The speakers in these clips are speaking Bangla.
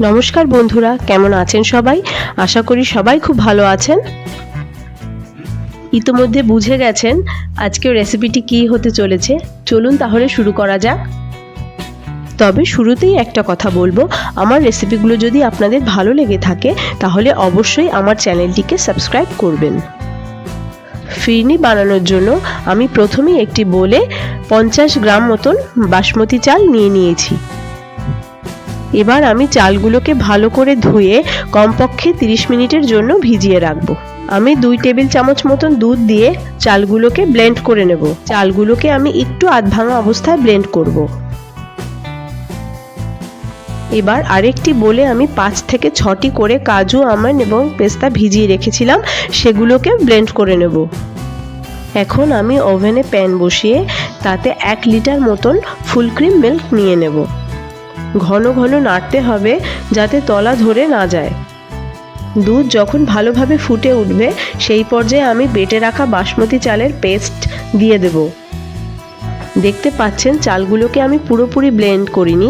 নমস্কার বন্ধুরা, কেমন আছেন সবাই? আশা করি সবাই খুব ভালো আছেন। ইতোমধ্যে বুঝে গেছেন আজকের রেসিপিটি কী হতে চলেছে। চলুন তাহলে শুরু করা যাক। তবে শুরুতেই একটা কথা বলবো, আমার রেসিপিগুলো যদি আপনাদের ভালো লেগে থাকে তাহলে অবশ্যই আমার চ্যানেলটিকে সাবস্ক্রাইব করবেন। ফিরনি বানানোর জন্য আমি প্রথমেই একটি বোলে 50 গ্রাম মতন বাসমতি চাল নিয়েছি। এবার আমি চালগুলোকে ভালো করে ধুয়ে কমপক্ষে 30 মিনিটের জন্য ভিজিয়ে রাখবো। আমি 2 টেবিল চামচ মতন দুধ দিয়ে চালগুলোকে ব্লেন্ড করে নেব। চালগুলোকে আমি একটু আধ ভাঙা অবস্থায় ব্লেন্ড করব। এবার আরেকটি বলে আমি 5 থেকে 6টি করে কাজু, আমন্ড এবং পেস্তা ভিজিয়ে রেখেছিলাম, সেগুলোকে ব্লেন্ড করে নেব। এখন আমি ওভেনে প্যান বসিয়ে তাতে 1 লিটার মতন ফুল ক্রিম মিল্ক নিয়ে নেব। ঘন ঘন নাড়তে হবে যাতে তলা ধরে না যায়। দুধ যখন ভালোভাবে ফুটে উঠবে সেই পর্যায়ে আমি বেটে রাখা বাসমতি চালের পেস্ট দিয়ে দেব। দেখতে পাচ্ছেন চালগুলোকে আমি পুরোপুরি ব্লেন্ড করিনি,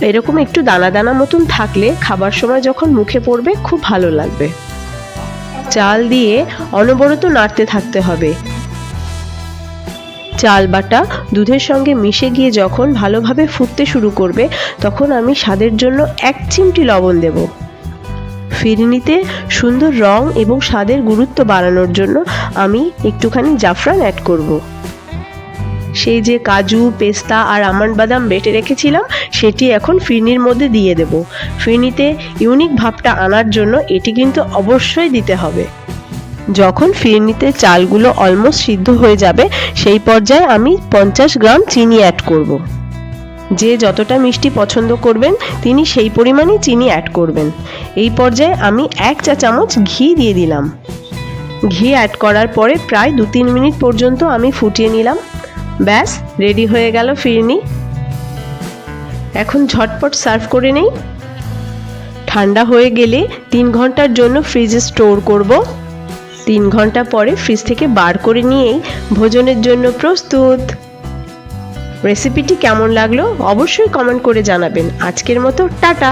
এরকম একটু দানা দানা মতন থাকলে খাবার সময় যখন মুখে পড়বে খুব ভালো লাগবে। চাল দিয়ে অনবরত নাড়তে থাকতে হবে। চাল বাটা দুধের সঙ্গে মিশে গিয়ে যখন ভালোভাবে ফুটতে শুরু করবে তখন আমি স্বাদের জন্য 1 চিমটি লবণ দেব। ফিরনিতে সুন্দর রং এবং স্বাদের গুরুত্ব বাড়ানোর জন্য আমি একটুখানি জাফরান অ্যাড করব। সেই যে কাজু, পেস্তা আর আমন্ড বাদাম বেটে রেখেছিলাম সেটি এখন ফিরনির মধ্যে দিয়ে দেব। ফিরনিতে ইউনিক ভাবটা আনার জন্য এটি কিন্তু অবশ্যই দিতে হবে। যখন ফিরনিতে চালগুলো অলমোস্ট সিদ্ধ হয়ে যাবে সেই পর্যায়ে আমি 50 গ্রাম চিনি অ্যাড করব। যে যতটা মিষ্টি পছন্দ করবেন তিনি সেই পরিমাণই চিনি অ্যাড করবেন। এই পর্যায়ে আমি 1 চা চামচ ঘি দিয়ে দিলাম। ঘি অ্যাড করার পরে প্রায় 2-3 মিনিট পর্যন্ত আমি ফুটিয়ে নিলাম। ব্যাস, রেডি হয়ে গেল ফিরনি। এখন ঝটপট সার্ভ করে নেই। ঠান্ডা হয়ে গেলে 3 ঘন্টার জন্য ফ্রিজে স্টোর করব। 3 ঘন্টা পরে ফ্রিজ থেকে বার করে নিয়েই ভোজনের জন্য প্রস্তুত। রেসিপিটি কেমন লাগলো অবশ্যই কমেন্ট করে জানাবেন। আজকের মতো টাটা।